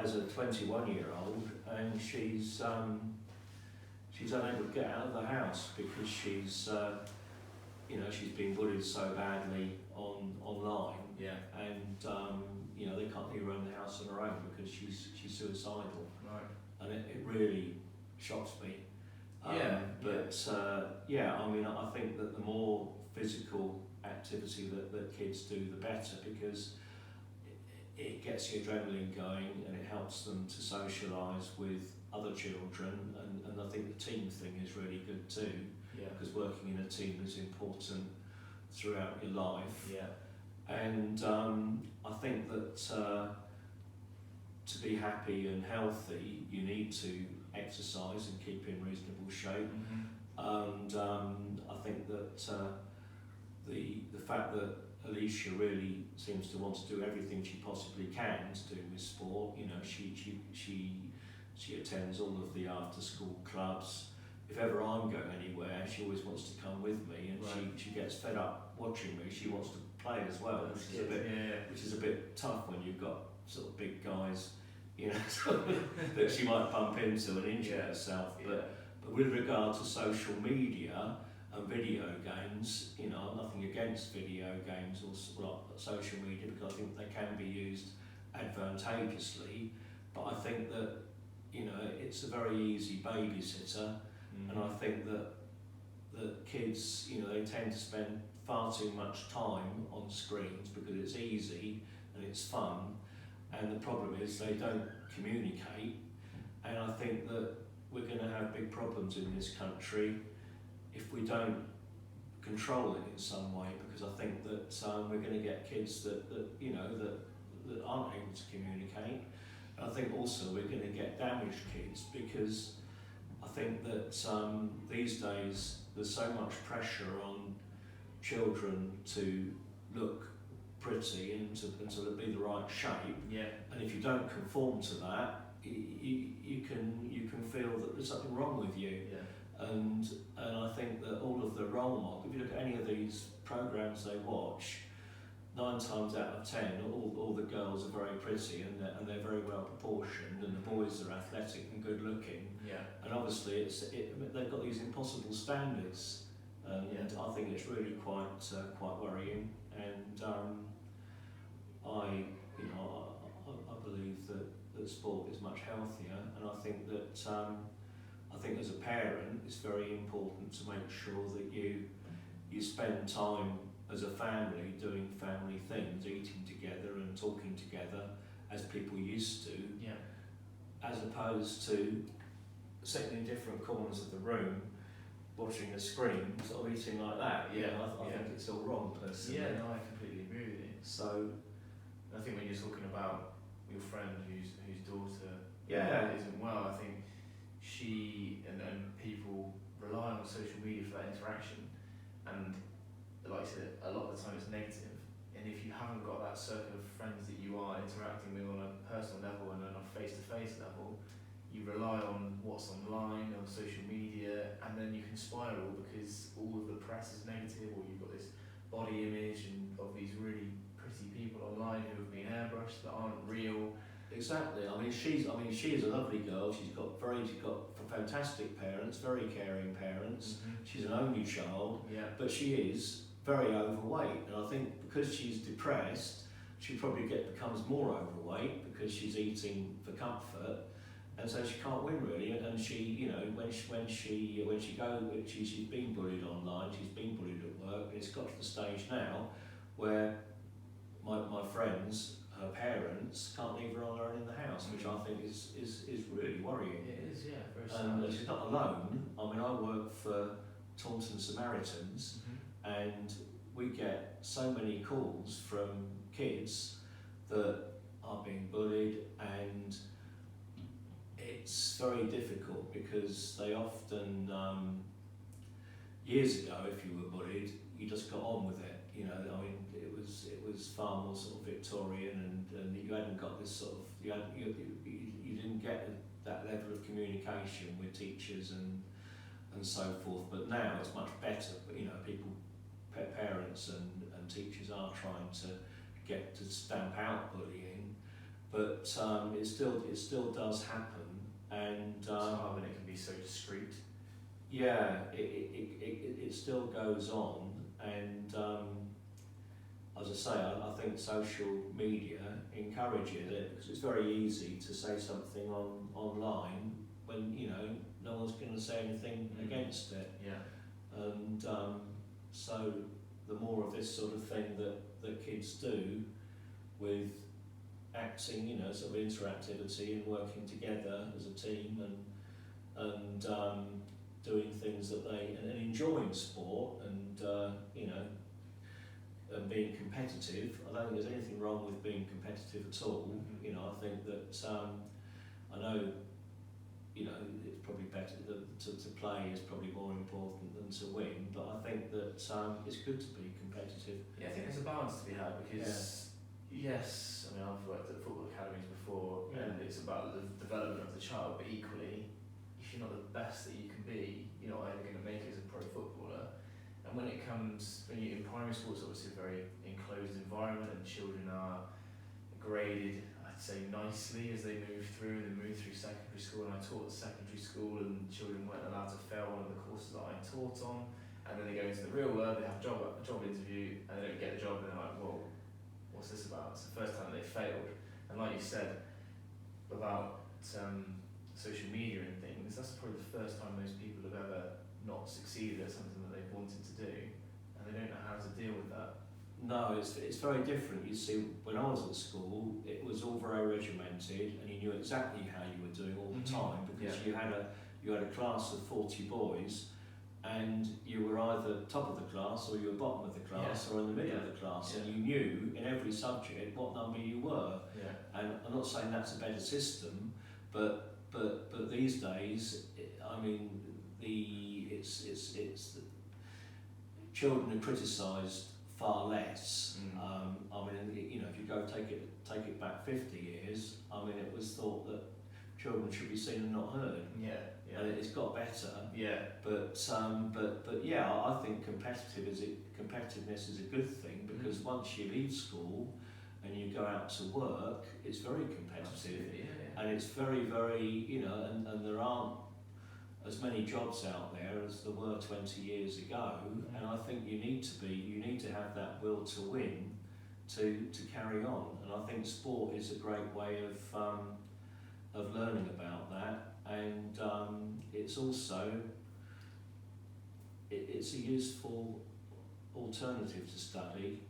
has a 21-year-old, and she's unable to get out of the house because she's been bullied so badly online. Yeah. And they can't leave her in the house on her own because she's suicidal. Right. And it really shocks me. I think that the more physical activity that kids do, the better, because it gets your adrenaline going and it helps them to socialise with other children, and I think the team thing is really good too, because working in a team is important throughout your life. Yeah. And I think that to be happy and healthy, you need to exercise and keep in reasonable shape. And I think that the fact that Alicia really seems to want to do everything she possibly can to do with sport. She attends all of the after-school clubs. If ever I'm going anywhere, she always wants to come with me, and she gets fed up watching me. She wants to play as well, which is a bit tough when you've got sort of big guys, that she might bump into and injure herself. But with regard to social media and video games, I'm nothing against video games or social media, because I think they can be used advantageously. But I think that it's a very easy babysitter, and I think that kids, they tend to spend far too much time on screens because it's easy and it's fun, and the problem is they don't communicate. And I think that we're going to have big problems in this country if we don't control it in some way, because I think that we're going to get kids that aren't able to communicate. And I think also we're going to get damaged kids, because I think that these days there's so much pressure on children to look pretty and to be the right shape. Yeah. And if you don't conform to that, you can feel that there's something wrong with you. Yeah. And I think that all of the role models, if you look at any of these programs they watch, 9 times out of 10, all the girls are very pretty and they're very well proportioned, and the boys are athletic and good looking. Yeah. And obviously they've got these impossible standards, and I think it's really quite worrying. And I believe that sport is much healthier, and I think that as a parent it's very important to make sure that you spend time as a family doing family things, eating together and talking together as people used to, as opposed to sitting in different corners of the room watching a screen, sort of eating like that. I think it's all wrong, personally. Yeah, no, I completely agree with you. So I think when you're talking about your friend whose daughter isn't well, I think she and people rely on social media for that interaction, and like I said, a lot of the time it's negative, and if you haven't got that circle of friends that you are interacting with on a personal level and on a face-to-face level, you rely on what's online, on social media, and then you can spiral because all of the press is negative, or you've got this body image and of these really pretty people online who have been airbrushed that aren't real. Exactly. She is a lovely girl. She's got fantastic parents, very caring parents. She's an only child, but she is very overweight, and I think because she's depressed, she probably becomes more overweight because she's eating for comfort, and so she can't win really. And she's been bullied online, she's been bullied at work, and it's got to the stage now where my friends, her parents, can't leave her on her own in the house, which I think is really worrying. It is, very sad. And she's not alone. I work for Taunton Samaritans, and we get so many calls from kids that are being bullied, and it's very difficult because they often, years ago, if you were bullied, you just got on with it. It was far more sort of Victorian, and you hadn't got this sort of, you didn't get that level of communication with teachers and so forth. But now it's much better. But parents and teachers are trying to get to stamp out bullying, but it still does happen, and it's hard when it can be so discreet. Yeah, it still goes on, and as I say, I think social media encourages it, because it's very easy to say something online when no one's going to say anything against it. Yeah. And so the more of this sort of thing that kids do with acting, sort of interactivity and working together as a team and doing things that and enjoying sport and and being competitive. I don't think there's anything wrong with being competitive at all. I think that I know it's probably better to play is probably more important than to win, but I think that it's good to be competitive. Yeah, I think there's a balance to be had, because yes, I mean, I've worked at football academies before, and it's about the development of the child, but equally, if you're not the best that you can be, you're not either going to make it as a pro footballer. And when you're in primary school, it's obviously a very enclosed environment, and children are graded, I'd say, nicely as they move through secondary school. And I taught at secondary school, and children weren't allowed to fail one of the courses that I taught on. And then they go into the real world, they have a job interview, and they don't get the job, and they're like, whoa, what's this about? It's the first time they failed. And like you said about social media and things, that's probably the first time most people have ever not succeeded at something that they've wanted to do, and they don't know how to deal with that. No, it's very different. You see, when I was at school, it was all very regimented, and you knew exactly how you were doing all the time, because you had a class of 40 boys, and you were either top of the class or you were bottom of the class or in the middle of the class, and you knew in every subject what number you were. And I'm not saying that's a better system, but these days, I mean, it's children are criticised far less. I mean, if you go take it back 50 years, I mean, it was thought that children should be seen and not heard. And it's got better. But yeah, I think competitiveness is a good thing, because once you leave school and you go out to work, it's very competitive. And it's very, very, and there aren't as many jobs out there as there were 20 years ago, and I think you need to have that will to win to carry on. And I think sport is a great way of learning about that, and it's also it's a useful alternative to study,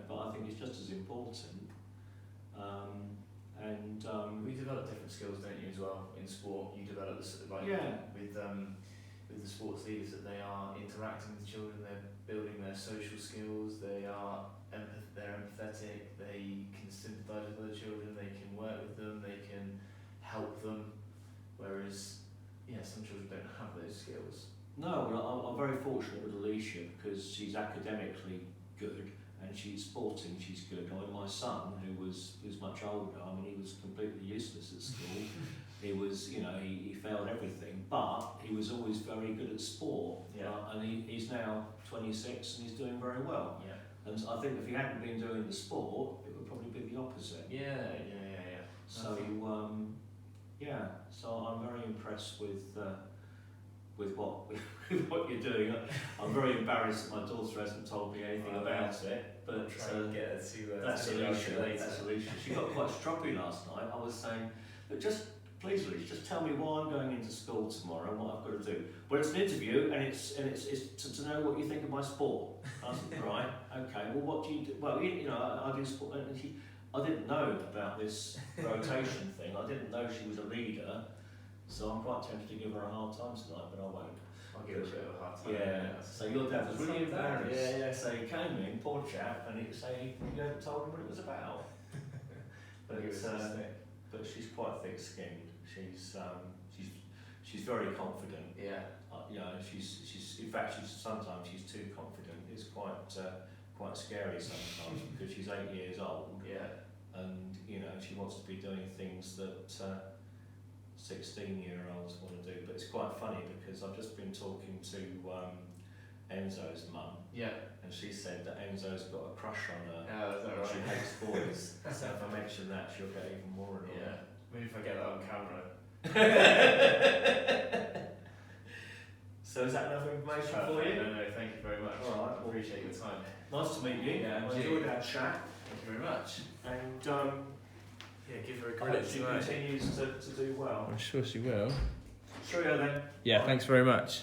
but I think it's just as important. We develop different skills, don't you, as well, in sport? You develop with the sports leaders, that they are interacting with children, they're building their social skills, they're empathetic, they can sympathise with other children, they can work with them, they can help them, whereas some children don't have those skills. No, well, I'm very fortunate with Alicia, because she's academically good, and she's sporting, she's good. I mean, my son, who's much older, I mean, he was completely useless at school. He was, he failed everything, but he was always very good at sport. And he's now 26 and he's doing very well. And I think if he hadn't been doing the sport, it would probably be the opposite. So, so I'm very impressed with what you're doing. I'm very embarrassed that my daughter hasn't told me anything about it, but that's Alicia. She got quite stroppy last night. I was saying, but please, Alicia, just tell me why I'm going into school tomorrow and what I've got to do. Well, it's an interview, and it's to know what you think of my sport. I said, right, okay. Well, what do you do? Well, I do sport, and I didn't know about this rotation thing. I didn't know she was a leader. So I'm quite tempted to give her a hard time tonight, but I won't. I'll give her a bit of a hard time. So your dad was really embarrassed. So he came in, poor chap, and he said you haven't told him what it was about. But she's quite thick-skinned. She's very confident. She's in fact sometimes she's too confident. It's quite scary sometimes, because she's 8 years old. And she wants to be doing things that 16-year-olds want to do. But it's quite funny, because I've just been talking to Enzo's mum, Yeah. and she said that Enzo's got a crush on her. Oh, is that right? She hates boys. So if I mention that, she'll get even more annoyed. Yeah. Maybe if I get that on camera. So is that enough information Perfect. for you? No, thank you very much. All right. I appreciate your time. Nice to meet you. Yeah, I and you. enjoyed that chat. Thank you very much. And Yeah, give her a I credit hope she tonight. continues to do well. I'm sure she will. Cheerio then. Yeah, Bye. thanks very much.